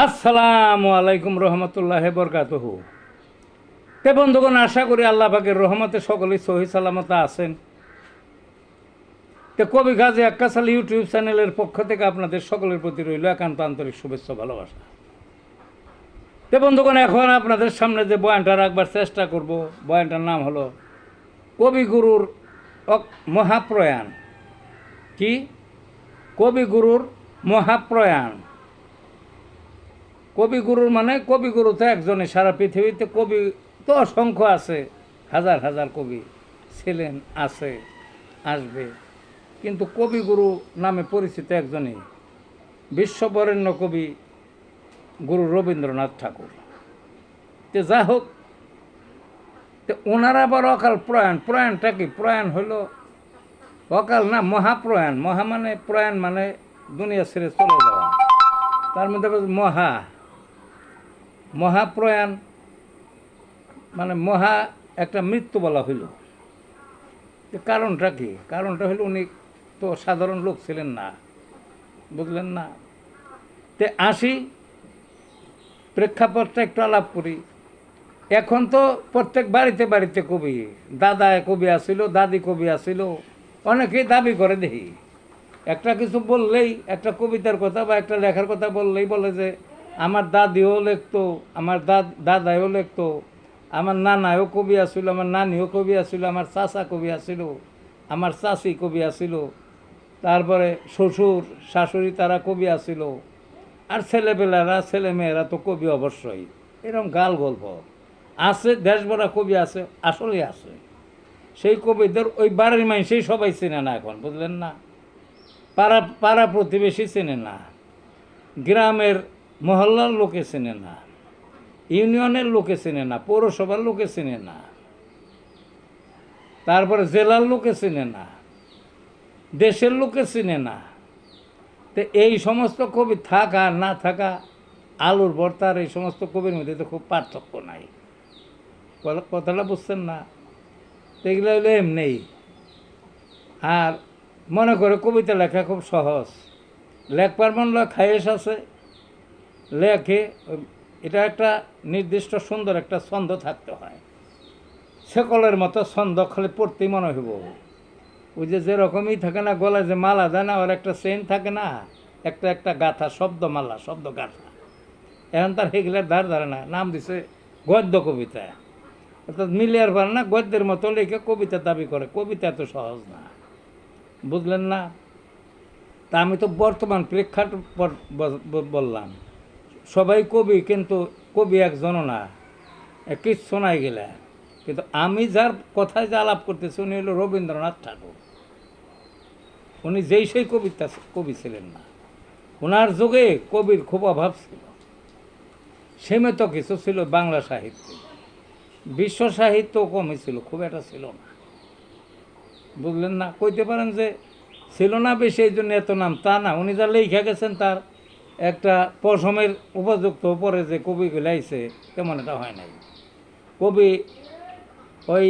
আসসালামু আলাইকুম রহমতুল্লাহ বরকাতুহু। তে বন্ধুগণ, আশা করি আল্লাহ পাকের রহমতে সকলেই সহি সালামত আছেন। তে কবি গাজী আক্কাস আলী ইউটিউব চ্যানেলের পক্ষ থেকে আপনাদের সকলের প্রতি রইল একান্ত আন্তরিক শুভেচ্ছা ভালোবাসা। তে বন্ধুগণ, এখন আপনাদের সামনে যে বয়ানটা রাখবার চেষ্টা করব, বয়ানটার নাম হলো কবিগুরুর মহাপ্রয়াণ। কি? কবিগুরুর মহাপ্রয়াণ। কবিগুরুর মানে কবিগুরু তো একজনই, সারা পৃথিবীতে কবি তো অসংখ্য আছে, হাজার হাজার কবি ছিলেন, আছে, আসবে, কিন্তু কবিগুরু নামে পরিচিত একজনই, বিশ্ববরেণ্য কবি গুরু রবীন্দ্রনাথ ঠাকুর। তো যা হোক, তো ওনার আবার অকাল প্রয়াণ। প্রয়াণটা কি? প্রয়াণ হলো অকাল না, মহাপ্রয়াণ। মহা মানে প্রয়াণ মানে দুনিয়া ছেড়ে চলে যাওয়া, তার মধ্যে মহাপ্রয়াণ মানে মহা একটা মৃত্যু বলা হইল। কারণটা কি? কারণটা হলো উনি তো সাধারণ লোক ছিলেন না, বুঝলেন না। তে আসি, প্রেক্ষাপটটা একটু আলাপ করি। এখন তো প্রত্যেক বাড়িতে বাড়িতে কবি, দাদা কবি আসিল, দাদি কবি আসিল, অনেকেই দাবি করে। দেখি একটা কিছু বললেই, একটা কবিতার কথা বা একটা লেখার কথা বললেই বলে যে আমার দাদিও লিখতো, আমার দাদাও লিখতো, আমার নানাও কবি আসিল, আমার নানিও কবি আসিল, আমার চাচা কবি আসিল, আমার চাচি কবি আসিল, তারপরে শ্বশুর শাশুড়ি তারা কবি আসিল, আর ছেলেমেয়েরা তো কবি অবশ্যই। এরকম গাল গল্প আছে, দেশ ভরা কবি আছে, আসলেই আছে। সেই কবিদের ওই বাড়ির মানুষই সবাই চেনে না এখন, বুঝলেন না। পাড়া প্রতিবেশী চেনে না, গ্রামের মহল্লার লোকে চেনে না, ইউনিয়নের লোকে চেনে না, পৌরসভার লোকে চেনে না, তারপরে জেলার লোকে চেনে না, দেশের লোকে চেনে না। তো এই সমস্ত কবি থাকা না থাকা, আলুর ভর্তার এই সমস্ত কবির মধ্যে তো খুব পার্থক্য নাই। কথাটা বুঝছেন না? এগুলো হলো এমনি। আর মনে করে কবিতা লেখা খুব সহজ, লেখবার মন খায়েশ আছে, লেখে। এটা একটা নির্দিষ্ট সুন্দর একটা ছন্দ থাকতে হয়, সেকলের মতো ছন্দ খালি পড়তেই মনে হইব। ওই যে যেরকমই থাকে না, গলায় যে মালা দেয় না, ওর একটা চেন থাকে না, একটা একটা গাথা, শব্দমালা, শব্দ গাথা। এখন তার হেগলের ধারে না, নাম দিছে গদ্য কবিতা। অর্থাৎ মিলিয়ার পারে না, গদ্যের মতো লিখে কবিতা দাবি করে। কবিতা এত সহজ না, বুঝলেন না। তা আমি তো বর্তমান প্রেক্ষাপট বললাম, সবাই কবি, কিন্তু কবি একজনও না, কিচ্ছু নাই গেলে। কিন্তু আমি যার কথায় যা আলাপ করতেছি, উনি হলো রবীন্দ্রনাথ ঠাকুর। উনি যেই সেই কবি ছিলেন না, ওনার যুগে কবির খুব অভাব ছিল। সীমিত কিছু ছিল বাংলা সাহিত্যে, বিশ্ব সাহিত্য কমই ছিল, খুব একটা ছিল না, বুঝলেন না। কইতে পারেন যে ছিল না বেশি, এই জন্য এত নাম, তা না। উনি যা লেখা গেছেন তার একটা পশমের উপযুক্ত পরে যে কবিগুলো আইছে, তেমন এটা হয় নাই। কবি ওই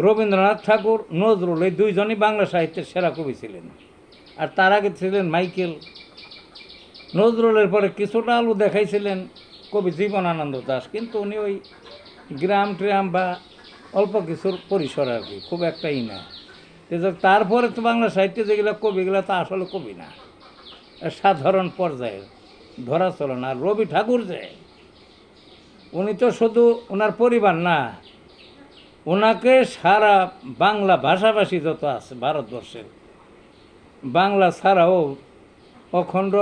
রবীন্দ্রনাথ ঠাকুর, নজরুল, এই দুইজনই বাংলা সাহিত্যের সেরা কবি ছিলেন। আর তার আগে ছিলেন মাইকেল। নজরুলের পরে কিছুটা আলু দেখাইছিলেন কবি জীবনানন্দ দাশ, কিন্তু উনি ওই গ্রাম ট্রাম বা অল্প কিছুর পরিসর আর কি, খুব একটাই না। তারপরে তো বাংলা সাহিত্যে যেগুলো কবিগুলো তা আসলে কবি না, সাধারণ পর্যায়ের, ধরা চলে না। আর রবি ঠাকুর যে, উনি তো শুধু ওনার পরিবার না, ওনাকে সারা বাংলা ভাষাভাষী যত আছে ভারতবর্ষের, বাংলা ছাড়াও অখণ্ড,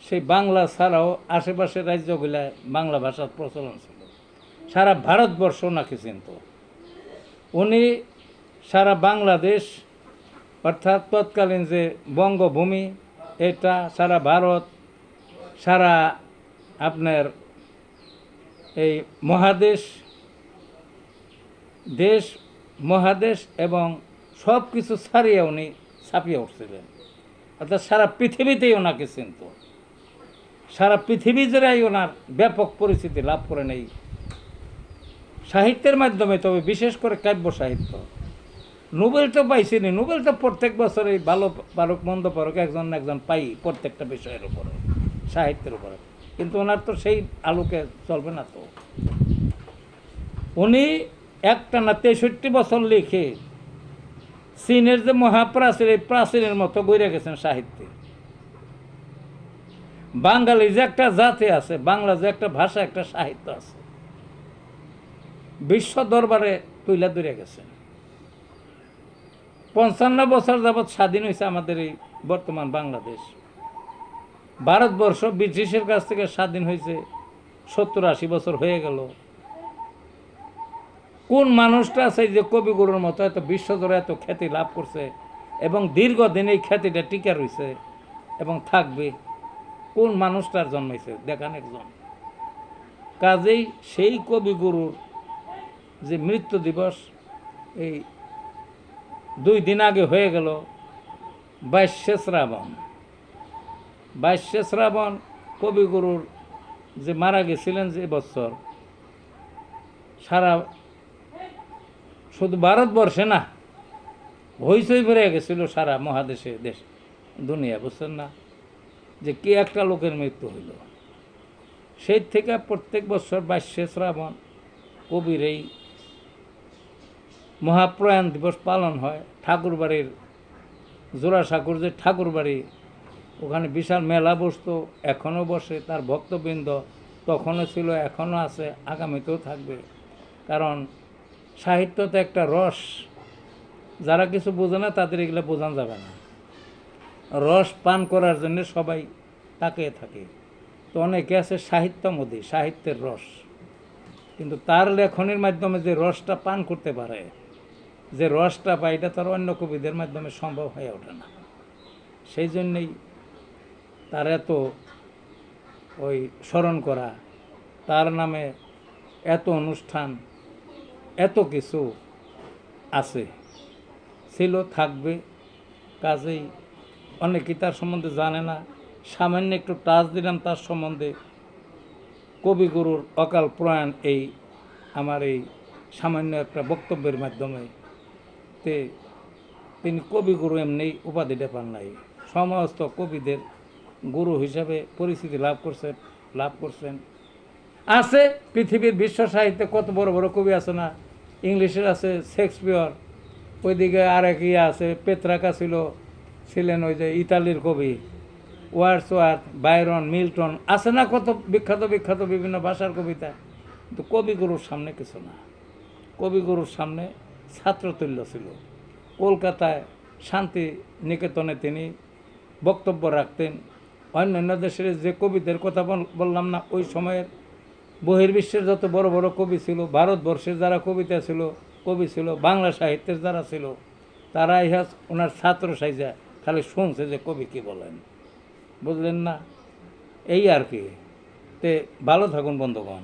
সেই বাংলা ছাড়াও আশেপাশের রাজ্যগুলায় বাংলা ভাষার প্রচলন ছিল। সারা ভারতবর্ষ ওনাকে চিনত। উনি সারা বাংলাদেশ, অর্থাৎ তৎকালীন যে বঙ্গভূমি, এটা সারা ভারত, সারা আপনার এই মহাদেশ, দেশ মহাদেশ এবং সব কিছু ছাড়িয়ে উনি ছাপিয়ে উঠছিলেন। অর্থাৎ সারা পৃথিবীতেই ওনাকে চিনত, সারা পৃথিবী জুড়েই ওনার ব্যাপক পরিচিতি লাভ করেন এই সাহিত্যের মাধ্যমে। তবে বিশেষ করে কাব্য সাহিত্য। নোবেল তো পাইছিনি, নোবেল তো প্রত্যেক বছরে ভালো পারুক মন্দ পারুক একজন একজন পাই, প্রত্যেকটা বিষয়ের উপরে, সাহিত্যের উপরে। কিন্তু ওনার তো সেই আলোকে চলবে না। তো উনি একটানা 63 বছর লিখে চীনের যে মহাপ্রাচীর, এই প্রাচীরের মতো গড়ে গেছেন সাহিত্যে। বাঙালি যে একটা জাতি আছে, বাংলা যে একটা ভাষা, একটা সাহিত্য আছে, বিশ্ব দরবারে তুলে ধরে গেছেন। 55 বছর যাবৎ স্বাধীন হয়েছে আমাদের এই বর্তমান বাংলাদেশ। ভারতবর্ষ ব্রিটিশের কাছ থেকে স্বাধীন হয়েছে 70-80 বছর হয়ে গেল। কোন মানুষটা আছে যে কবিগুরুর মতো এত বিশ্বজোড়ে এত খ্যাতি লাভ করছে এবং দীর্ঘদিন এই খ্যাতিটা টিকে রয়েছে এবং থাকবে? কোন মানুষটার জন্মাইছে দেখান একজন। কাজেই সেই কবিগুরুর যে মৃত্যু দিবস এই 2 দিন আগে হয়ে গেল, 22শে শ্রাবণ। 22শে শ্রাবণ কবিগুরুর যে মারা গেছিলেন যে বছর, সারা শুধু ভারতবর্ষে না, হইচই ভরে গেছিল সারা মহাদেশে, দেশ দুনিয়া, বুঝছেন না, যে কি একটা লোকের মৃত্যু হইল। সেই থেকে প্রত্যেক বছর 22শে শ্রাবণ কবির এই মহাপ্রয়াণ দিবস পালন হয়। ঠাকুরবাড়ির জোড়াসাঁকোর যে ঠাকুরবাড়ি, ওখানে বিশাল মেলা বসতো, এখনও বসে। তার ভক্তবৃন্দ তখনও ছিল, এখনও আছে, আগামীতেও থাকবে। কারণ সাহিত্য তো একটা রস, যারা কিছু বোঝে না তাদের এগুলো বোঝানো যাবে না। রস পান করার জন্য সবাই তাকিয়ে থাকে। তো অনেকে আছে সাহিত্যমোদী, সাহিত্যের রস, কিন্তু তার লেখনের মাধ্যমে যে রসটা পান করতে পারে, যে রসটা পায়, এটা তার অন্য কবিদের মাধ্যমে সম্ভব হয়ে ওঠে না। সেই জন্যেই তার এত ওই স্মরণ করা, তার নামে এত অনুষ্ঠান, এত কিছু আছে, ছিল, থাকবে। কাজেই অনেকেই তার সম্বন্ধে জানে না। সামান্য একটু টাচ দিলাম তার সম্বন্ধে। কবিগুরুর অকাল প্রয়াণ এই আমার এই সামান্য একটা বক্তব্যের মাধ্যমে। তিনি কবিগুরু এমনি উপাধিটা পান নাই, সমস্ত কবিদের গুরু হিসাবে পরিচিতি লাভ করছেন। আছে পৃথিবীর বিশ্ব সাহিত্যে কত বড় বড় কবি আছে না। ইংলিশের আছে শেক্সপিয়র, ওইদিকে আরেক আছে পেত্রাকা ছিলেন ওই যে ইতালির কবি, ওয়ার্ডসওয়ার্থ, বাইরন, মিল্টন, আছে না কত বিখ্যাত বিখ্যাত বিভিন্ন ভাষার কবিতা। কিন্তু কবিগুরুর সামনে কিছু না। কবিগুরুর সামনে ছাত্রতুল্য ছিল। কলকাতায় শান্তি নিকেতনে তিনি বক্তব্য রাখতেন। অন্যান্য দেশের যে কবিদের কথা বললাম না, ওই সময়ের বহির্বিশ্বের যত বড় বড় কবি ছিল, ভারতবর্ষের যারা কবি ছিল, বাংলা সাহিত্যের যারা ছিল, তারা ইহা ওনার ছাত্র সাইজা খালি শুনছে যে কবি কী বলেন, বুঝলেন না? এই আর কি। তে ভালো থাকুন বন্ধুগণ।